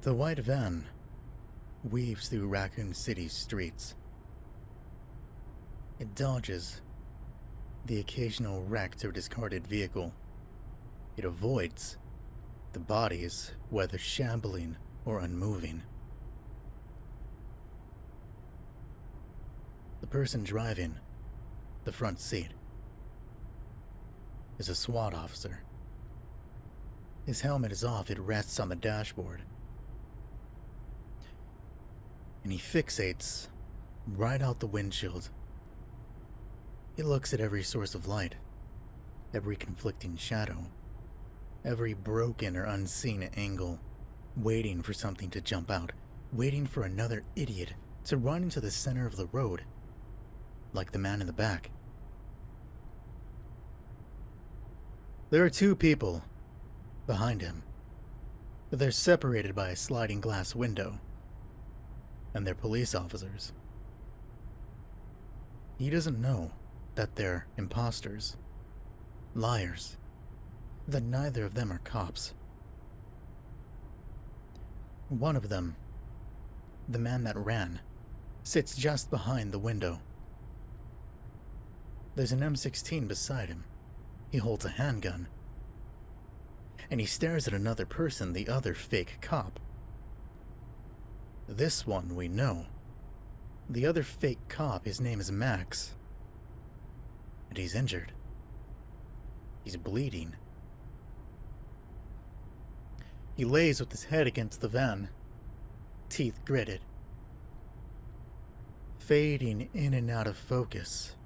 The white van weaves through Raccoon City's streets. It dodges the occasional wrecked or discarded vehicle. It avoids the bodies, whether shambling or unmoving. The person driving the front seat is a SWAT officer. His helmet is off, it rests on the dashboard. And he fixates right out the windshield. He looks at every source of light, every conflicting shadow, every broken or unseen angle, waiting for something to jump out, waiting for another idiot to run into the center of the road, like the man in the back. There are two people behind him, but they're separated by a sliding glass window, and they're police officers. He doesn't know that they're imposters, liars, that neither of them are cops. One of them, the man that ran, sits just behind the window. There's an M16 beside him. He holds a handgun. And he stares at another person, the other fake cop. This one we know. The other fake cop, his name is Max. And he's injured. He's bleeding. He lays with his head against the van, teeth gritted, fading in and out of focus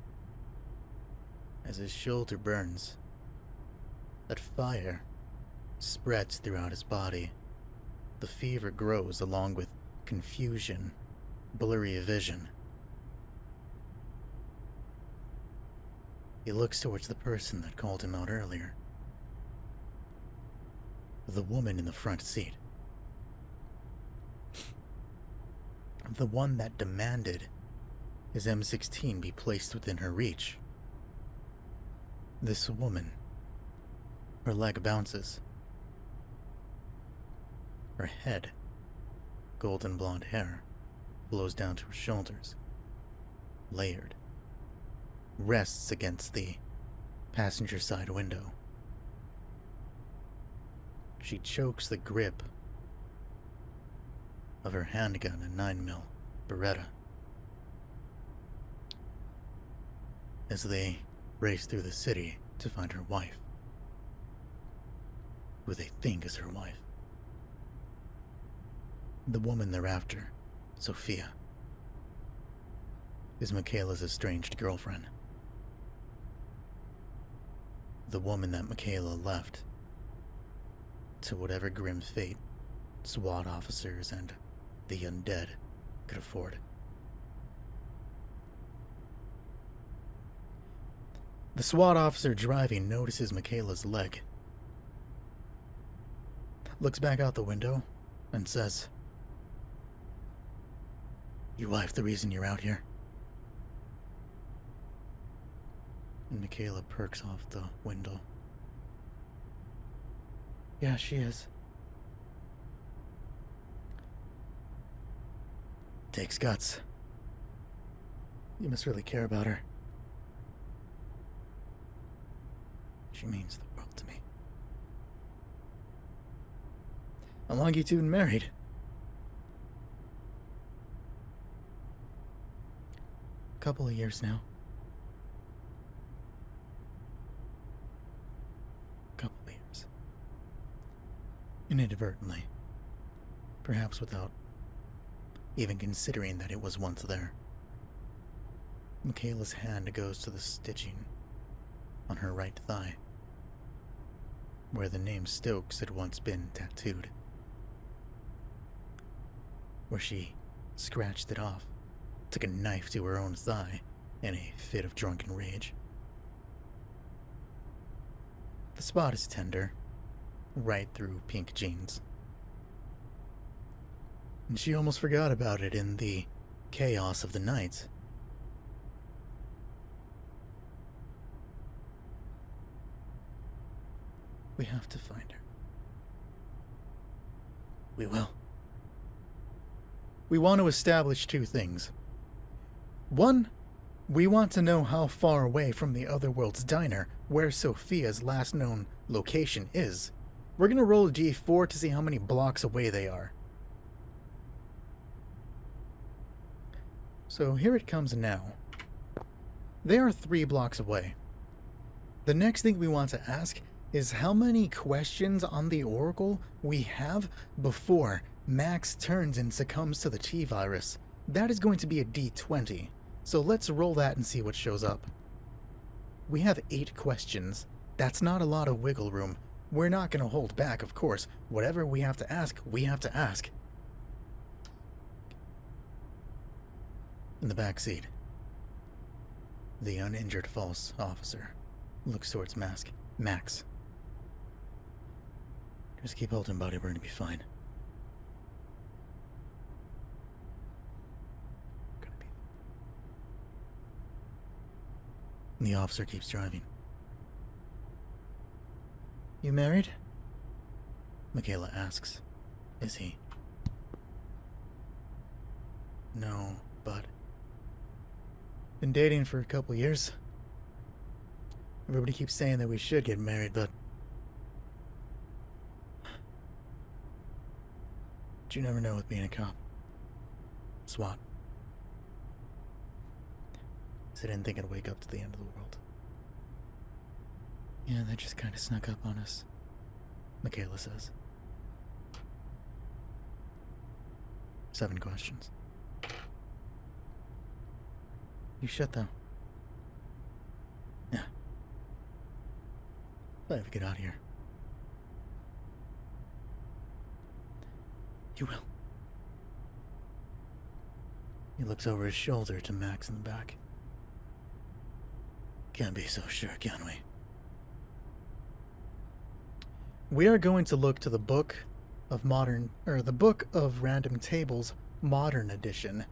as his shoulder burns. That fire spreads throughout his body. The fever grows along with confusion, blurry vision. He looks towards the person that called him out earlier. The woman in the front seat. The one that demanded his M16 be placed within her reach. This woman. Her leg bounces. Her head, golden blonde hair, flows down to her shoulders, layered, rests against the passenger side window. She chokes the grip of her handgun, a 9mm Beretta, as they race through the city to find her wife, who they think is her wife. The woman they're after, Sophia, is Mckayla's estranged girlfriend. The woman that Mckayla left to whatever grim fate SWAT officers and the undead could afford. The SWAT officer driving notices Mckayla's leg, looks back out the window, and says, "Your wife the reason you're out here?" And Mckayla perks off the window. "Yeah, she is." "Takes guts. You must really care about her. She means the world to me." "How long you two been married?" "Couple of years now." "Couple of years." Inadvertently. Perhaps without even considering that it was once there. Mckayla's hand goes to the stitching on her right thigh, where the name Stokes had once been tattooed, where she scratched it off, took a knife to her own thigh in a fit of drunken rage. The spot is tender, right through pink jeans, and she almost forgot about it in the chaos of the night. "We have to find her." "We will," we want to establish two things. One, we want to know how far away from the Otherworld's diner, where Sophia's last known location is. We're gonna roll a d4 to see how many blocks away they are. So here it comes now. They are 3 blocks away. The next thing we want to ask is how many questions on the Oracle we have before Max turns and succumbs to the T-virus. That is going to be a d20. So let's roll that and see what shows up. We have 8 questions. That's not a lot of wiggle room. We're not going to hold back, of course. Whatever we have to ask, we have to ask. In the back seat, the uninjured false officer looks towards Max. Just keep holding, buddy. We're going to be fine. And the officer keeps driving. You married? Mckayla asks. Is he? No, but... Been dating for a couple years. Everybody keeps saying that we should get married, but... you never know with being a cop. SWAT. So I didn't think I'd wake up to the end of the world. Yeah, they just kind of snuck up on us, Mckayla says. 7 questions. You should, though. Yeah. If I ever get out of here. You will. He looks over his shoulder to Max in the back. Can't be so sure, can we? We are going to look to the Book of Random Tables Modern Edition.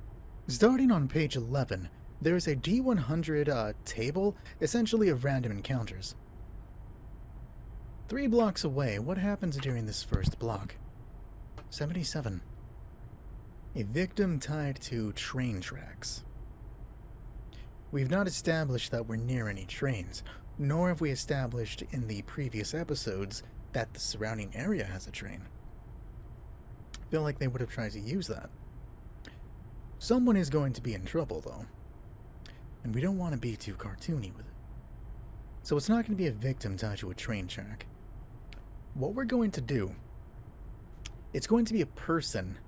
Starting on page 11, there is a D100 table, essentially of random encounters. 3 blocks away, what happens during this first block? 77. A victim tied to train tracks. We've not established that we're near any trains, nor have we established in the previous episodes that the surrounding area has a train. I feel like they would have tried to use that. Someone is going to be in trouble, though. And we don't want to be too cartoony with it. So it's not going to be a victim tied to a train track. What we're going to do, it's going to be a person.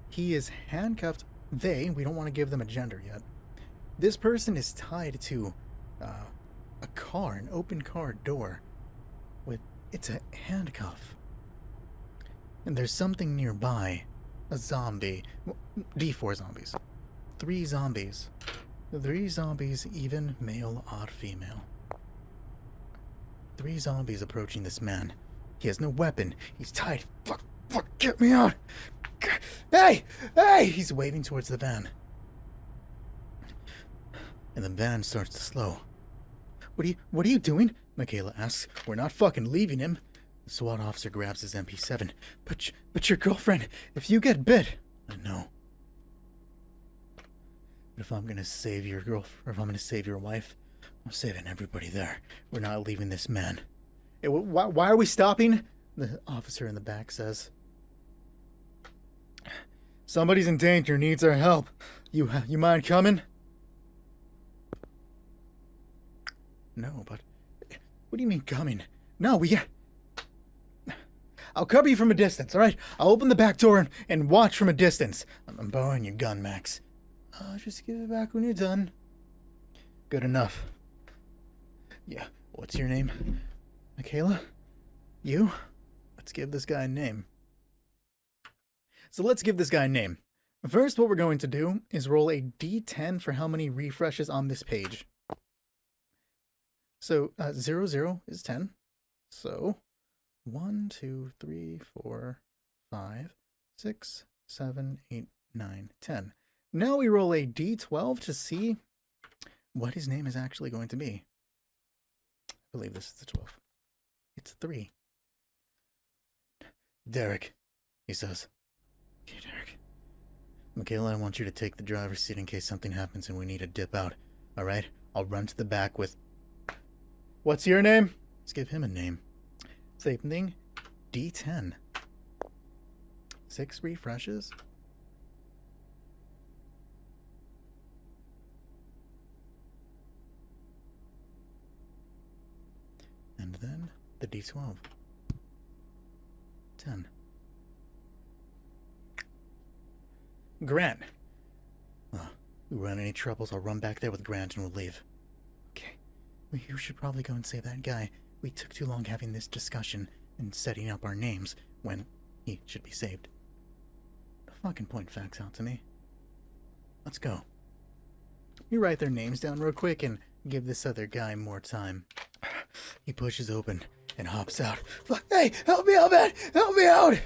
He is handcuffed. We don't want to give them a gender yet. This person is tied to a car, an open car door. It's a handcuff. And there's something nearby. A zombie. D4 zombies. 3 zombies. 3 zombies, even, male, odd, female. 3 zombies approaching this man. He has no weapon. He's tied. Fuck, get me out! Hey! He's waving towards the van. And the van starts to slow. What are you doing? Mckayla asks. We're not fucking leaving him. The SWAT officer grabs his MP7. But your girlfriend, if you get bit... I know. But if I'm gonna save your girlfriend, or if I'm gonna save your wife, I'm saving everybody there. We're not leaving this man. Hey, why are we stopping? The officer in the back says. Somebody's in danger, needs our help. You mind coming? No, but... What do you mean coming? No, I'll cover you from a distance, alright? I'll open the back door and watch from a distance. I'm borrowing your gun, Max. Just give it back when you're done. Good enough. Yeah, what's your name? Mckayla? You? Let's give this guy a name. So let's give this guy a name. First, what we're going to do is roll a d10 for how many refreshes on this page. So, 0 is 10. So, 1, 2, 3, 4, 5, 6, 7, 8, 9, 10. Now we roll a d12 to see what his name is actually going to be. I believe this is the 12. It's 3. Derek, he says. Okay, Derek. Mckayla, I want you to take the driver's seat in case something happens and we need to dip out. Alright? I'll run to the back with... What's your name? Let's give him a name. Same thing. D10. 6 refreshes. And then the D12. 10. Grant. We run any troubles, I'll run back there with Grant and we'll leave. Okay. Well, you should probably go and save that guy. We took too long having this discussion and setting up our names when he should be saved. Fucking point facts out to me. Let's go. You write their names down real quick and give this other guy more time. He pushes open and hops out. Hey, help me out, man! Help me out!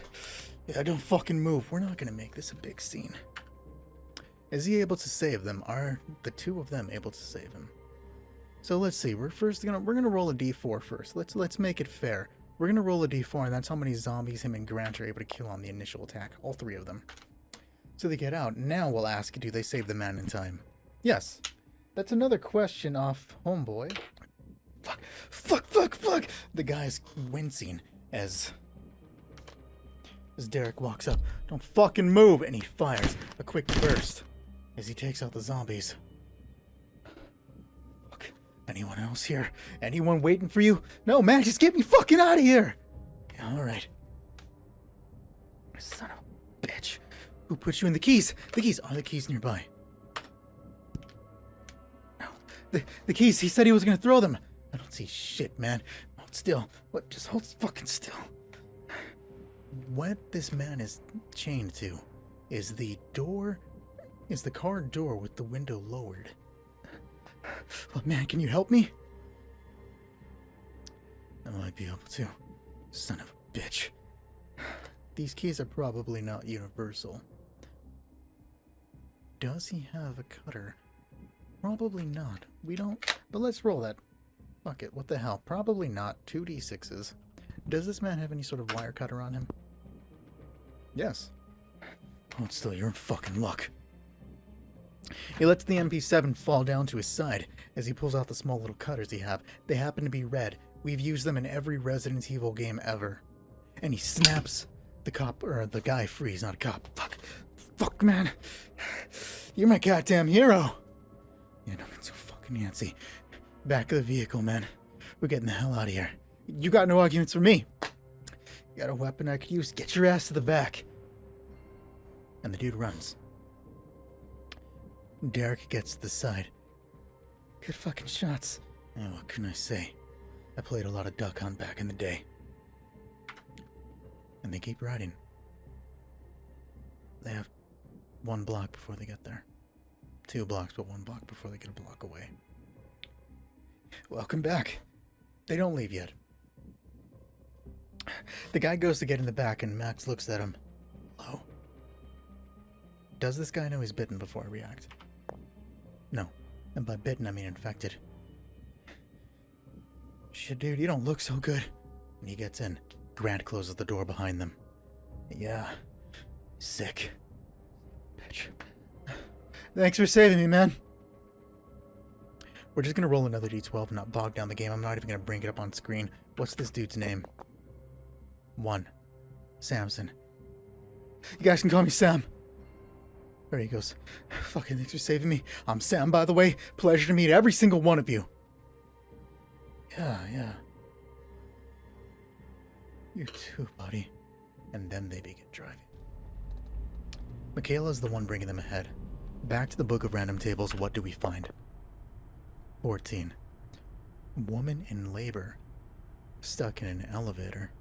Yeah, don't fucking move. We're not gonna make this a big scene. Is he able to save them? Are the two of them able to save him? So let's see. We're gonna roll a D4 first. Let's make it fair. We're gonna roll a D4, and that's how many zombies him and Grant are able to kill on the initial attack. All 3 of them. So they get out. Now we'll ask, do they save the man in time? Yes. That's another question off Homeboy. Fuck! The guy's wincing as Derek walks up. Don't fucking move! And he fires a quick burst as he takes out the zombies. Fuck. Anyone else here? Anyone waiting for you? No, man, just get me fucking out of here! Yeah, alright. Son of a bitch. Who put you in the keys? The keys. Are the keys nearby? No. The keys. He said he was gonna throw them. I don't see shit, man. Hold still. What? Just hold fucking still. What this man is chained to is the car door with the window lowered. Oh, man, can you help me? I might be able to. Son of a bitch. These keys are probably not universal. Does he have a cutter? Probably not. We don't... But let's roll that. Fuck it, what the hell? Probably not. 2d6s. Does this man have any sort of wire cutter on him? Yes. Hold still, you're in fucking luck. He lets the MP7 fall down to his side as he pulls out the small little cutters he have. They happen to be red. We've used them in every Resident Evil game ever. And he snaps the guy free. He's not a cop. Fuck, man. You're my goddamn hero. Yeah, don't get so fucking antsy. Back of the vehicle, man. We're getting the hell out of here. You got no arguments for me. You got a weapon I could use? Get your ass to the back. And the dude runs. Derek gets to the side. Good fucking shots. Oh, what can I say? I played a lot of Duck Hunt back in the day. And they keep riding. They have 1 block before they get there. 2 blocks, but 1 block before they get a block away. Welcome back. They don't leave yet. The guy goes to get in the back and Max looks at him. Hello? Does this guy know he's bitten before I react? No. And by bitten, I mean infected. Shit, dude, you don't look so good. And he gets in. Grant closes the door behind them. Yeah. Sick. Bitch. Thanks for saving me, man. We're just gonna roll another d12 and not bog down the game. I'm not even gonna bring it up on screen. What's this dude's name? 1. Samson. You guys can call me Sam. There he goes. Fucking thanks for saving me. I'm Sam, by the way. Pleasure to meet every single one of you. Yeah. You too, buddy. And then they begin driving. Mckayla's the one bringing them ahead. Back to the book of random tables, what do we find? 14. Woman in labor. Stuck in an elevator.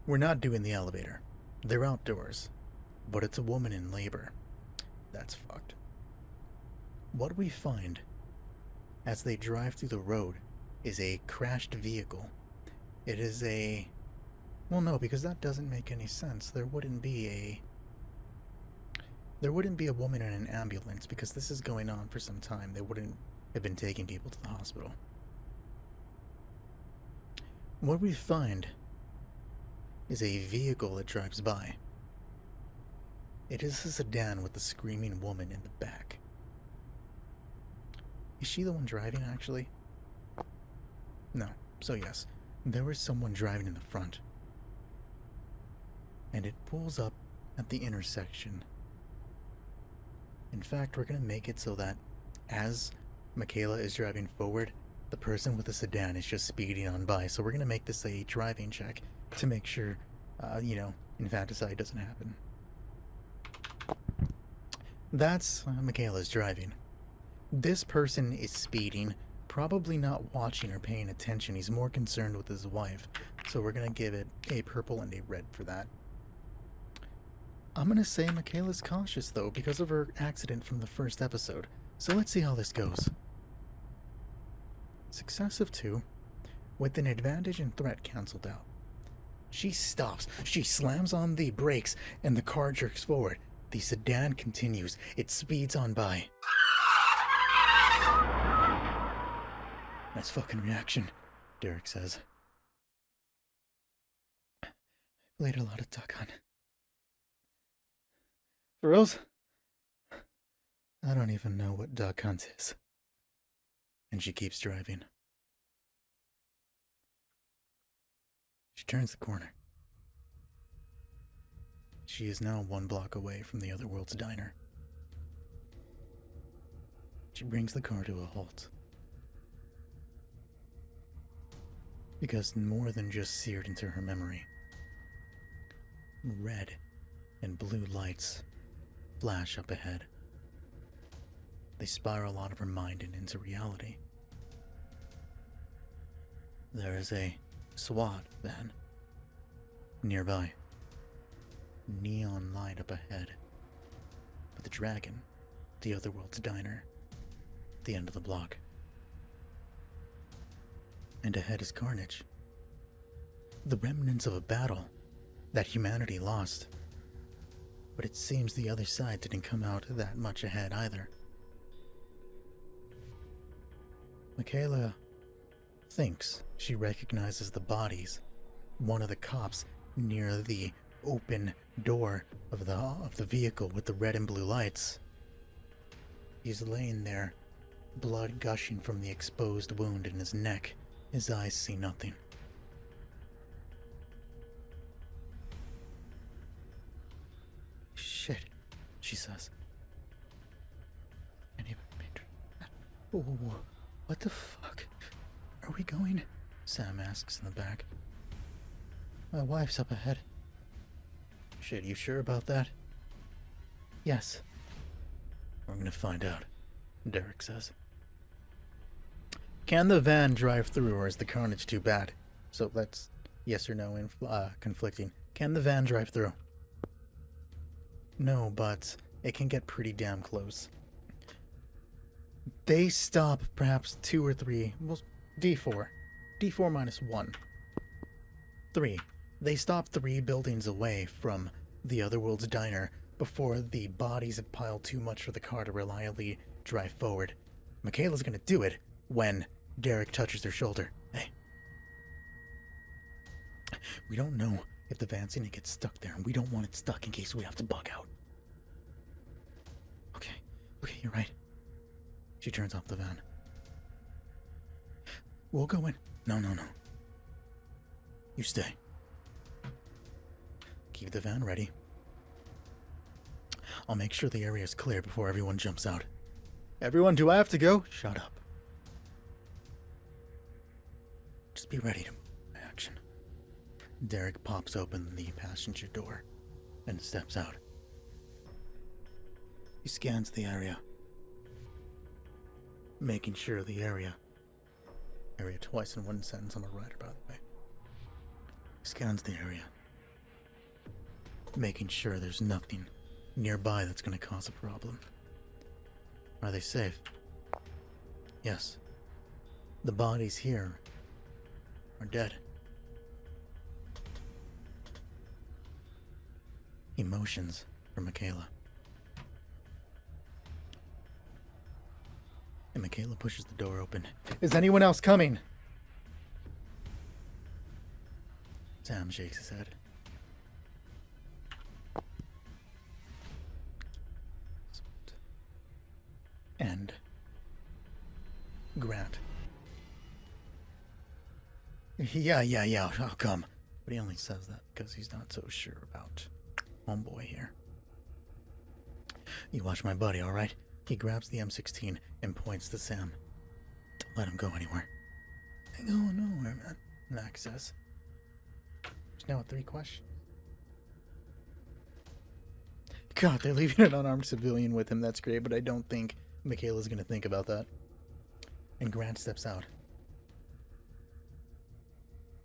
We're not doing the elevator. They're outdoors. But it's a woman in labor. That's fucked. What we find as they drive through the road is a crashed vehicle. It is a... Well, no, because that doesn't make any sense. There wouldn't be a woman in an ambulance because this is going on for some time. They wouldn't have been taking people to the hospital. What we find is a vehicle that drives by. It is a sedan with the screaming woman in the back. Is she the one driving, actually? No. So yes, there was someone driving in the front. And it pulls up at the intersection. In fact, we're going to make it so that as Mckayla is driving forward, the person with the sedan is just speeding on by. So we're going to make this a driving check to make sure, infanticide doesn't happen. That's Mckayla's driving. This person is speeding, probably not watching or paying attention. He's more concerned with his wife. So we're going to give it a purple and a red for that. I'm going to say Mckayla's cautious, though, because of her accident from the first episode. So let's see how this goes. Success of 2, with an advantage and threat cancelled out. She stops, she slams on the brakes, and the car jerks forward. The sedan continues, it speeds on by. Nice fucking reaction, Derek says. I played a lot of Duck Hunt. For reals? I don't even know what Duck Hunt is. And she keeps driving. She turns the corner. She is now 1 block away from the Otherworld's diner. She brings the car to a halt. Because more than just seared into her memory, red and blue lights flash up ahead. They spiral out of her mind and into reality. There is a SWAT van nearby. Neon light up ahead. But the dragon, the Otherworld's diner, at the end of the block. And ahead is carnage. The remnants of a battle that humanity lost. But it seems the other side didn't come out that much ahead either. Mckayla thinks she recognizes the bodies. One of the cops near the open door of the vehicle with the red and blue lights. He's laying there, blood gushing from the exposed wound in his neck. His eyes see nothing. Shit, she says. Whoa, what the fuck? Are we going? Sam asks in the back. My wife's up ahead. Shit, you sure about that? Yes. We're gonna find out, Derek says. Can the van drive through, or is the carnage too bad? So that's yes or no conflicting. Can the van drive through? No, but it can get pretty damn close. They stop perhaps 2 or 3, well, D4. D4 minus 1. 3. They stop 3 buildings away from the Otherworld's diner before the bodies have piled too much for the car to reliably drive forward. Mckayla's gonna do it when Derek touches her shoulder. Hey. We don't know if the van's gonna get stuck there, and we don't want it stuck in case we have to bug out. Okay, you're right. She turns off the van. We'll go in. No. You stay. Keep the van ready. I'll make sure the area is clear before everyone jumps out. Everyone, do I have to go? Shut up. Just be ready to action. Derek pops open the passenger door and steps out. He scans the area, making sure the area twice in one sentence. I'm a writer, by the way. Scans the area, making sure there's nothing nearby that's going to cause a problem. Are they safe? Yes. The bodies here are dead. Emotions for Mckayla. And Mckayla pushes the door open. Is anyone else coming? Sam shakes his head. Grant. Yeah, I'll come. But he only says that because he's not so sure about homeboy here. You watch my buddy, alright? He grabs the M16 and points to Sam. Don't let him go anywhere. Go nowhere, man, Max says. There's now 3 questions. God, they're leaving an unarmed civilian with him. That's great, but I don't think Mckayla's going to think about that. And Grant steps out.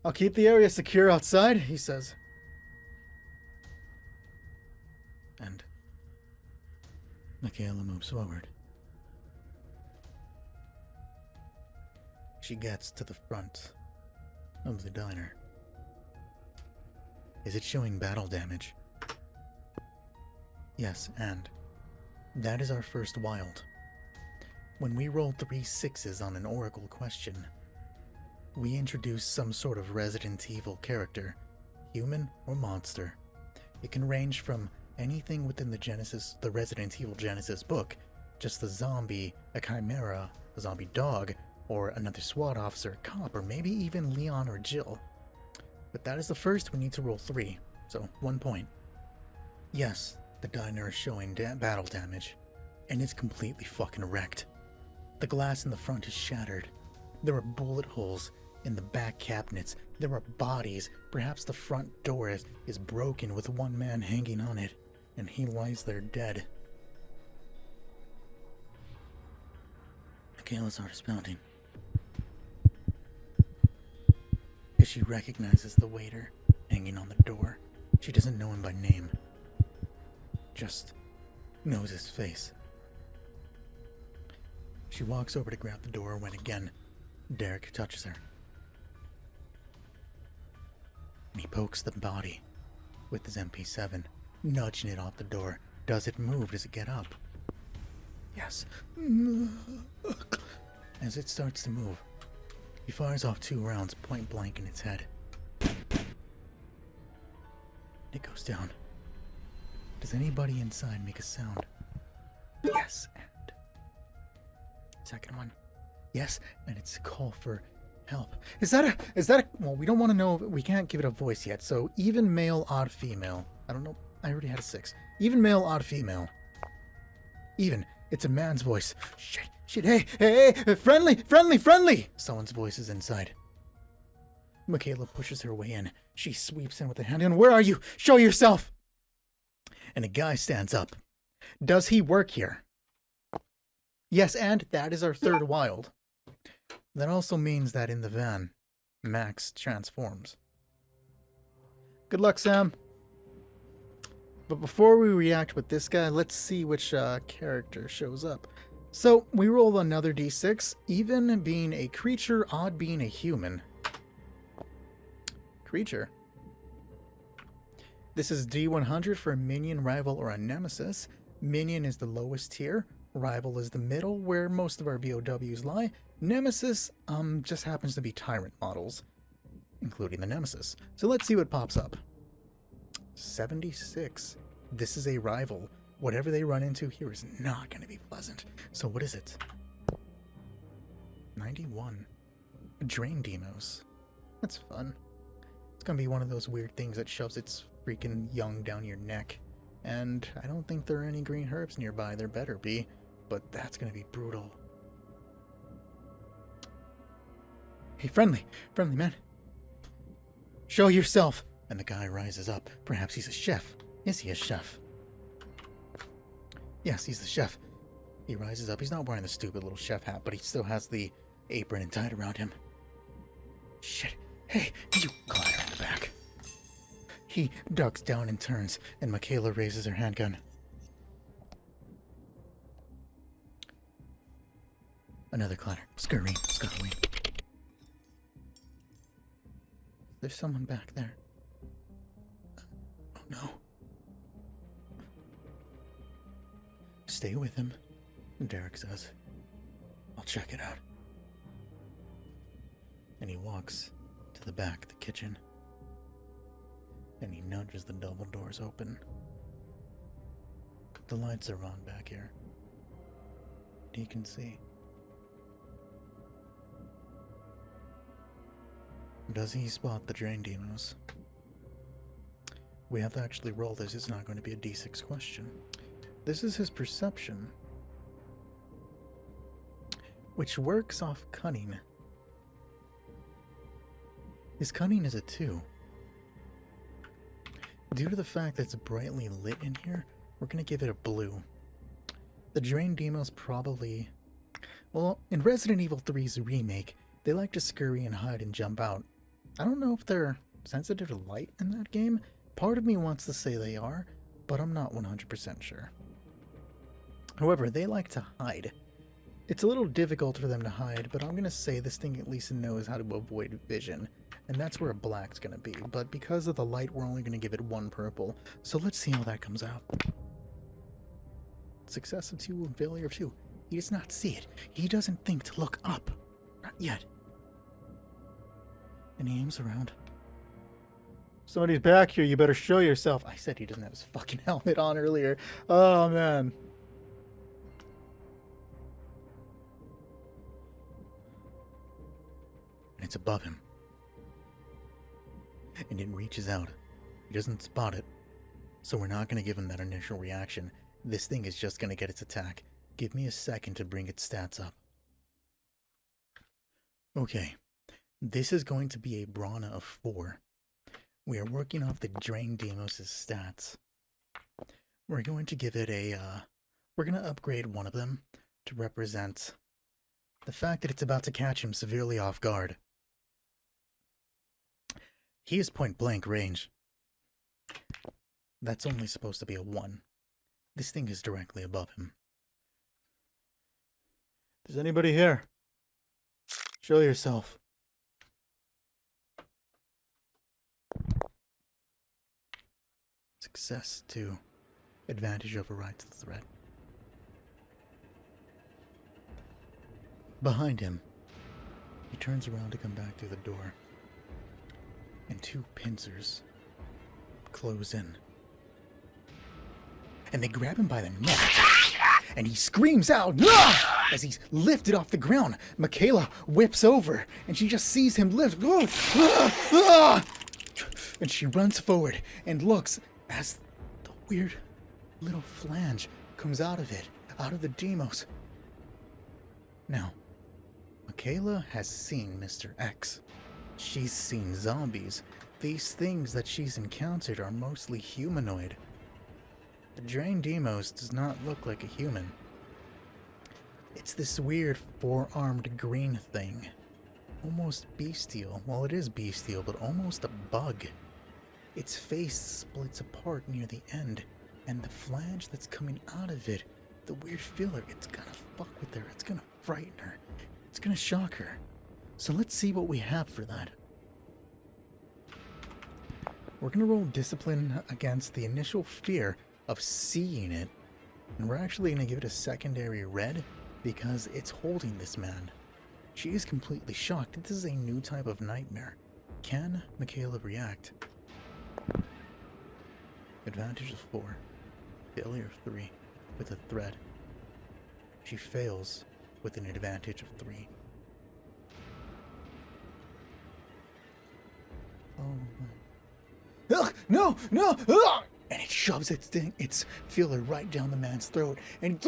I'll keep the area secure outside, he says. And Mckayla moves forward. She gets to the front of the diner. Is it showing battle damage? Yes, and that is our first wild. When we roll 3 6s on an oracle question, we introduce some sort of Resident Evil character, human or monster. It can range from anything within the Resident Evil Genesis book, just a zombie, a chimera, a zombie dog, or another SWAT officer, a cop, or maybe even Leon or Jill. But that is the first. We need to roll 3, so 1 point. Yes, the diner is showing battle damage, and it's completely fucking wrecked. The glass in the front is shattered. There are bullet holes in the back cabinets. There are bodies. Perhaps the front door is broken with one man hanging on it, and he lies there dead. Mckayla's heart is pounding. Because she recognizes the waiter hanging on the door. She doesn't know him by name. Just knows his face. She walks over to grab the door when again, Derek touches her. And he pokes the body with his MP7, nudging it off the door. Does it move? Does it get up? Yes. As it starts to move, he fires off 2 rounds point blank in its head. It goes down. Does anybody inside make a sound? Yes, and second one. Yes, and it's a call for help. Is that a well, we don't want to know, we can't give it a voice yet, so even male, odd female. I don't know, I already had a 6. Even male, odd female. Even, it's a man's voice. Shit, hey, friendly! Someone's voice is inside. Mckayla pushes her way in. She sweeps in with a handgun. Where are you? Show yourself! And a guy stands up. Does he work here? Yes, and that is our 3rd wild. That also means that in the van, Max transforms. Good luck, Sam. But before we react with this guy, let's see which character shows up. So, we roll another d6, even being a creature, odd being a human. Creature. This is D100 for a minion, rival, or a nemesis. Minion is the lowest tier. Rival is the middle, where most of our BOWs lie. Nemesis just happens to be tyrant models, including the nemesis. So let's see what pops up. 76. This is a rival. Whatever they run into here is not going to be pleasant. So what is it? 91. Drain Demos. That's fun. It's going to be one of those weird things that shoves its freaking young down your neck. And I don't think there are any green herbs nearby. There better be. But that's going to be brutal. Hey, friendly man. Show yourself. And the guy rises up. Perhaps he's a chef. Is he a chef? Yes, he's the chef. He rises up. He's not wearing the stupid little chef hat, but he still has the apron and tied around him. Shit. Hey, you clatter in the back. He ducks down and turns, and Mckayla raises her handgun. Another clatter. Scurrying. There's someone back there. Oh no. Stay with him, Derek says. I'll check it out. And he walks to the back of the kitchen. And he nudges the double doors open. The lights are on back here. He can see. Does he spot the drain demos? We have to actually roll this. It's not going to be a d6 question. This is his perception, which works off cunning. His cunning is a 2. Due to the fact that it's brightly lit in here, we're going to give it a blue. The drain demos probably... Well, in Resident Evil 3's remake, they like to scurry and hide and jump out. I don't know if they're sensitive to light in that game. Part of me wants to say they are, but I'm not 100% sure. However, they like to hide. It's a little difficult for them to hide, but I'm going to say this thing at least knows how to avoid vision. And that's where a black's going to be. But because of the light, we're only going to give it 1 purple. So let's see how that comes out. Success of 2 and failure of 2. He does not see it. He doesn't think to look up. Not yet. And he aims around. Somebody's back here. You better show yourself. I said he doesn't have his fucking helmet on earlier. Oh, man. And it's above him. And it reaches out. He doesn't spot it. So we're not going to give him that initial reaction. This thing is just going to get its attack. Give me a second to bring its stats up. Okay. This is going to be a Brana of 4. We are working off the Drain Demos' stats. We're going to give it a, we're going to upgrade one of them to represent the fact that it's about to catch him severely off guard. He is point blank range. That's only supposed to be a 1. This thing is directly above him. Is anybody here? Show yourself. Success 2. Advantage overrides the threat. Behind him, he turns around to come back through the door, and 2 pincers close in. And they grab him by the neck, and he screams out, "Ah!" As he's lifted off the ground. Mckayla whips over, and she just sees him lift. And she runs forward and looks as the weird little flange comes out of it, out of the demos. Now, Mckayla has seen Mr. X. She's seen zombies. These things that she's encountered are mostly humanoid. The Drain Demos does not look like a human. It's this weird 4-armed green thing. Almost bestial. Well, it is bestial, but almost a bug. Its face splits apart near the end, and the flange that's coming out of it, the weird filler, it's gonna fuck with her. It's gonna frighten her. It's gonna shock her. So let's see what we have for that. We're gonna roll discipline against the initial fear of seeing it, and we're actually gonna give it a secondary red because it's holding this man. She is completely shocked. This is a new type of nightmare. Can Mckayla react? Advantage of 4. Failure of 3 with a threat. She fails with an advantage of 3. Oh my. Ugh, no! No! Ugh! And it shoves its feeler right down the man's throat, and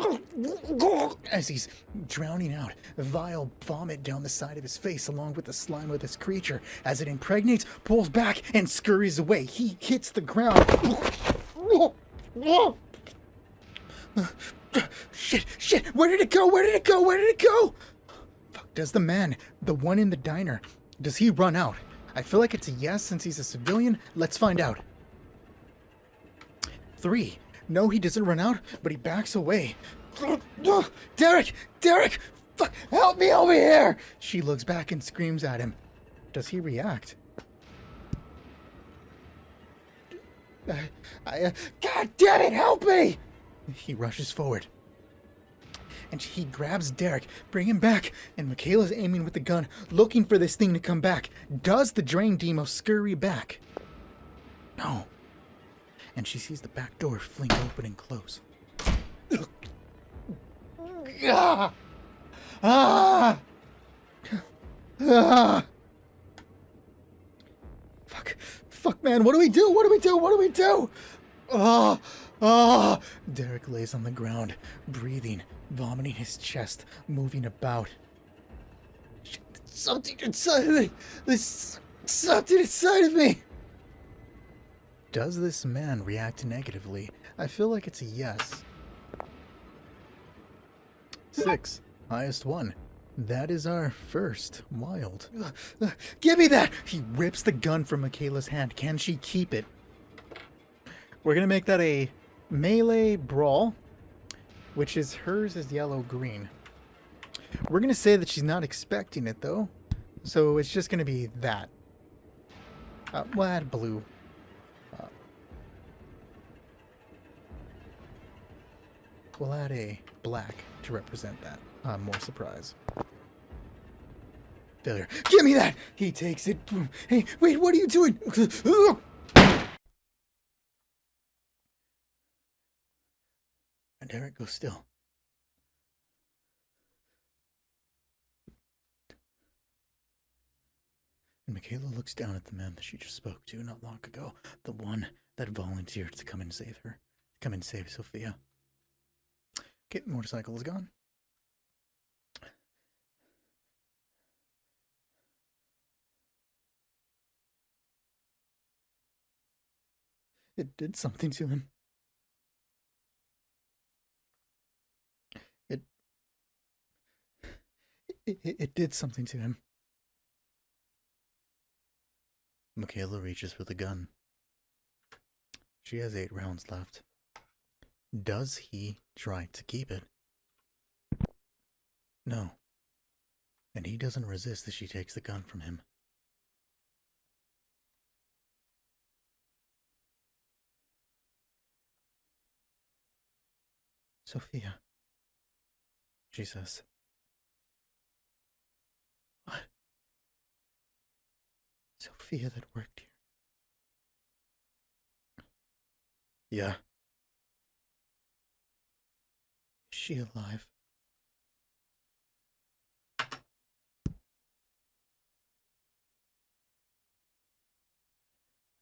as he's drowning out, vile vomit down the side of his face along with the slime of this creature. As it impregnates, pulls back, and scurries away. He hits the ground. Shit, where did it go? Where did it go? Fuck, does the man, the one in the diner, does he run out? I feel like it's a yes since he's a civilian. Let's find out. 3. No, he doesn't run out, but he backs away. Derek! Fuck, help me over here! She looks back and screams at him. Does he react? God damn it, help me! He rushes forward. And he grabs Derek, bring him back, and Mckayla's aiming with the gun, looking for this thing to come back. Does the Drain Demo scurry back? No. And she sees the back door fling open and close. Ah! Ah! Ah! fuck, man? What do we do? What do we do? What do we do? Oh, oh. Derek lays on the ground, breathing, vomiting his chest, moving about. Shit, there's something inside of me. There's something inside of me. Does this man react negatively? I feel like it's a yes. 6. Highest one. That is our first wild. Give me that! He rips the gun from Mckayla's hand. Can she keep it? We're going to make that a melee brawl, which is hers is yellow-green. We're going to say that she's not expecting it, though. So it's just going to be that. We'll add blue. We'll add a black to represent that. More surprise. Failure. Give me that! He takes it. Hey, wait, what are you doing? And Derek goes still. And Mckayla looks down at the man that she just spoke to not long ago. The one that volunteered to come and save her. Come and save Sophia. Okay, the motorcycle is gone. It did something to him. It did something to him. Mckayla reaches for the gun. She has 8 rounds left. Does he try to keep it? No. And he doesn't resist as she takes the gun from him. Sophia, she says. What? Sophia that worked here. Yeah. Is she alive?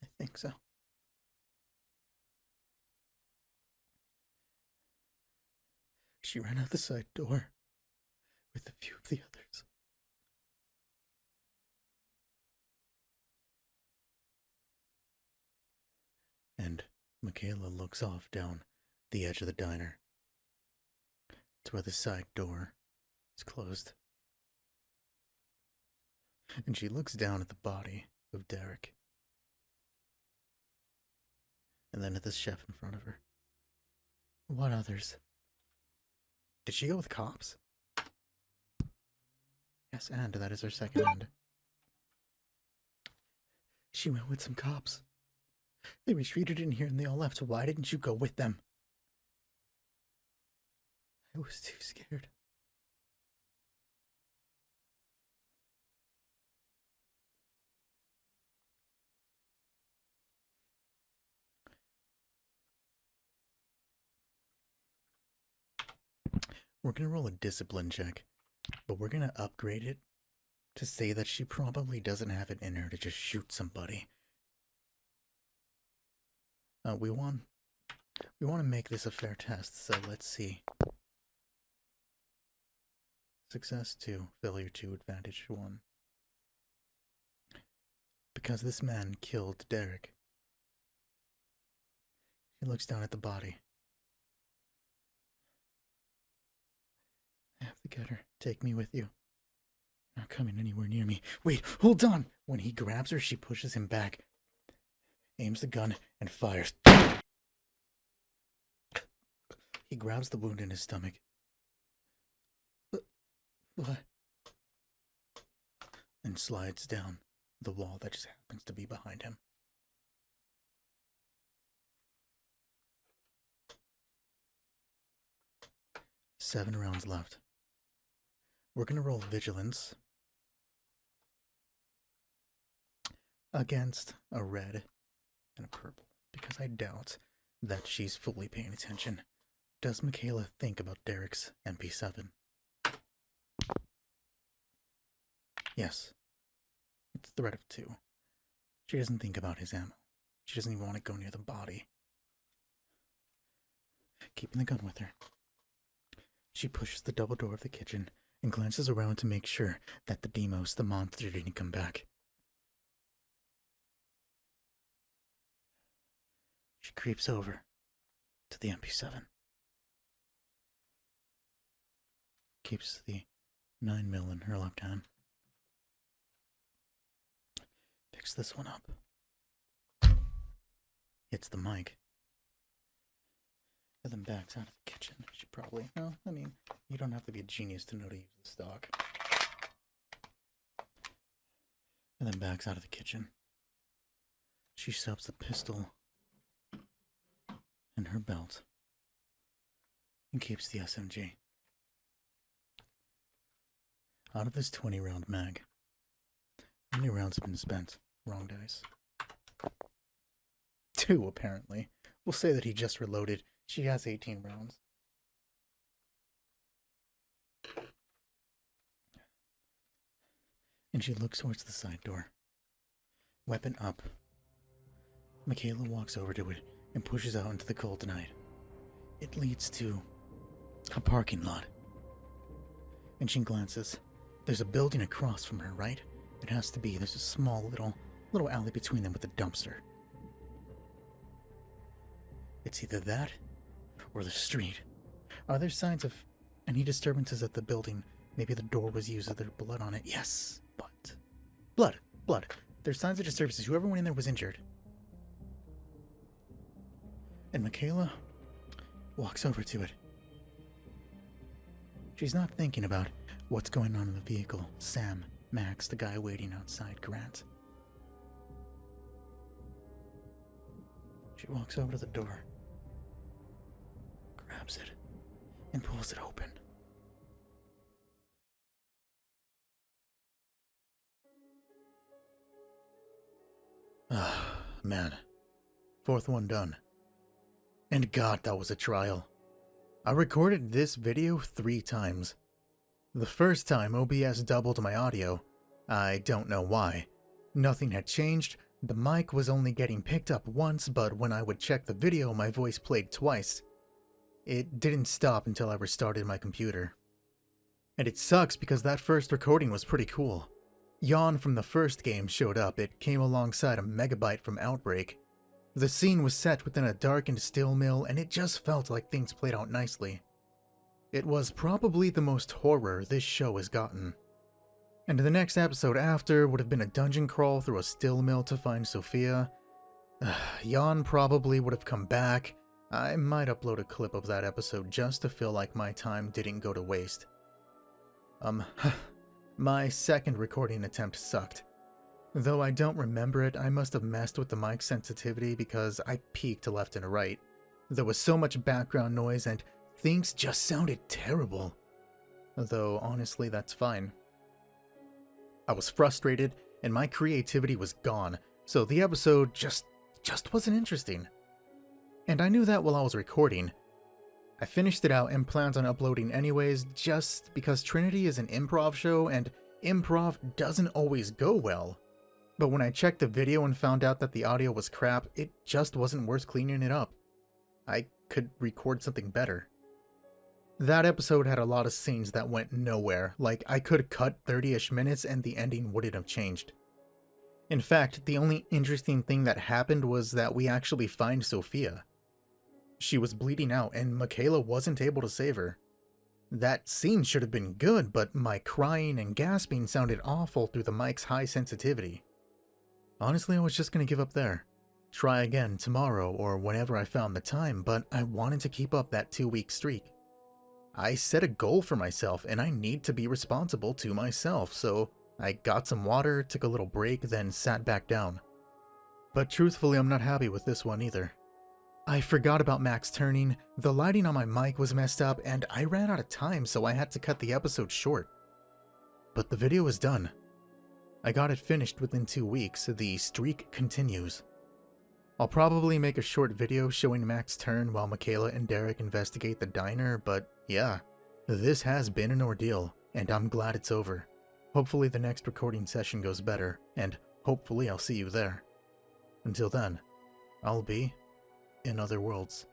I think so. She ran out the side door with a few of the others. And Mckayla looks off down the edge of the diner to where the side door is closed. And she looks down at the body of Derek. And then at the chef in front of her. What others? Did she go with cops? Yes, and that is her second end. She went with some cops. They retreated in here and they all left, so why didn't you go with them? I was too scared. We're gonna roll a discipline check, but we're gonna upgrade it to say that she probably doesn't have it in her to just shoot somebody. We want to make this a fair test, so let's see. Success 2, failure 2, advantage 1. Because this man killed Derek. He looks down at the body. I have to get her. Take me with you. You're not coming anywhere near me. Wait, hold on! When he grabs her, she pushes him back, aims the gun, and fires. He grabs the wound in his stomach. What? And slides down the wall that just happens to be behind him. Seven rounds left. We're going to roll vigilance against a red and a purple, because I doubt that she's fully paying attention. Does Mckayla think about Derek's MP7? Yes. It's a threat of 2. She doesn't think about his ammo. She doesn't even want to go near the body. Keeping the gun with her, she pushes the double door of the kitchen and glances around to make sure that the Demos, the monster, didn't come back. She creeps over to the MP7. Keeps the 9mm in her left hand. Picks this one up. Hits the mic. And then backs out of the kitchen. She probably... No, I mean, you don't have to be a genius to know to use the stock. And then backs out of the kitchen. She shoves the pistol in her belt and keeps the SMG. Out of this 20-round mag, how many rounds have been spent? Wrong dice. 2, apparently. We'll say that he just reloaded. She has 18 rounds. And she looks towards the side door. Weapon up. Mckayla walks over to it and pushes out into the cold night. It leads to a parking lot. And she glances. There's a building across from her, right? It has to be. There's a small little alley between them with a dumpster. It's either that or the street. Are there signs of any disturbances at the building? Maybe the door was used with their blood on it. Yes, but... Blood. There's signs of disturbances. Whoever went in there was injured. And Mckayla walks over to it. She's not thinking about what's going on in the vehicle. Sam, Max, the guy waiting outside, Grant. She walks over to the door, grabs it, and pulls it open. Ah, man. 4th one done. And God, that was a trial. I recorded this video 3 times. The first time, OBS doubled my audio. I don't know why. Nothing had changed. The mic was only getting picked up once, but when I would check the video, my voice played twice. It didn't stop until I restarted my computer. And it sucks because that first recording was pretty cool. Yawn from the first game showed up. It came alongside a megabyte from Outbreak. The scene was set within a darkened steel mill, and it just felt like things played out nicely. It was probably the most horror this show has gotten. And the next episode after would have been a dungeon crawl through a steel mill to find Sophia. Yawn probably would have come back. I might upload a clip of that episode just to feel like my time didn't go to waste. My second recording attempt sucked. Though I don't remember it, I must have messed with the mic sensitivity because I peaked left and right. There was so much background noise and things just sounded terrible. Though honestly, that's fine. I was frustrated and my creativity was gone, so the episode just wasn't interesting. And I knew that while I was recording. I finished it out and planned on uploading anyways, just because Trinity is an improv show and improv doesn't always go well. But when I checked the video and found out that the audio was crap, it just wasn't worth cleaning it up. I could record something better. That episode had a lot of scenes that went nowhere, like I could cut 30-ish minutes and the ending wouldn't have changed. In fact, the only interesting thing that happened was that we actually find Sophia. She was bleeding out and Mckayla wasn't able to save her. That scene should have been good, but my crying and gasping sounded awful through the mic's high sensitivity. Honestly, I was just gonna give up there. Try again tomorrow or whenever I found the time, but I wanted to keep up that 2-week streak. I set a goal for myself and I need to be responsible to myself, so I got some water, took a little break, then sat back down. But truthfully, I'm not happy with this one either. I forgot about Max turning, the lighting on my mic was messed up, and I ran out of time, so I had to cut the episode short. But the video is done. I got it finished within 2 weeks, the streak continues. I'll probably make a short video showing Max turn while Mckayla and Derek investigate the diner, but yeah, this has been an ordeal, and I'm glad it's over. Hopefully the next recording session goes better, and hopefully I'll see you there. Until then, I'll be in other worlds.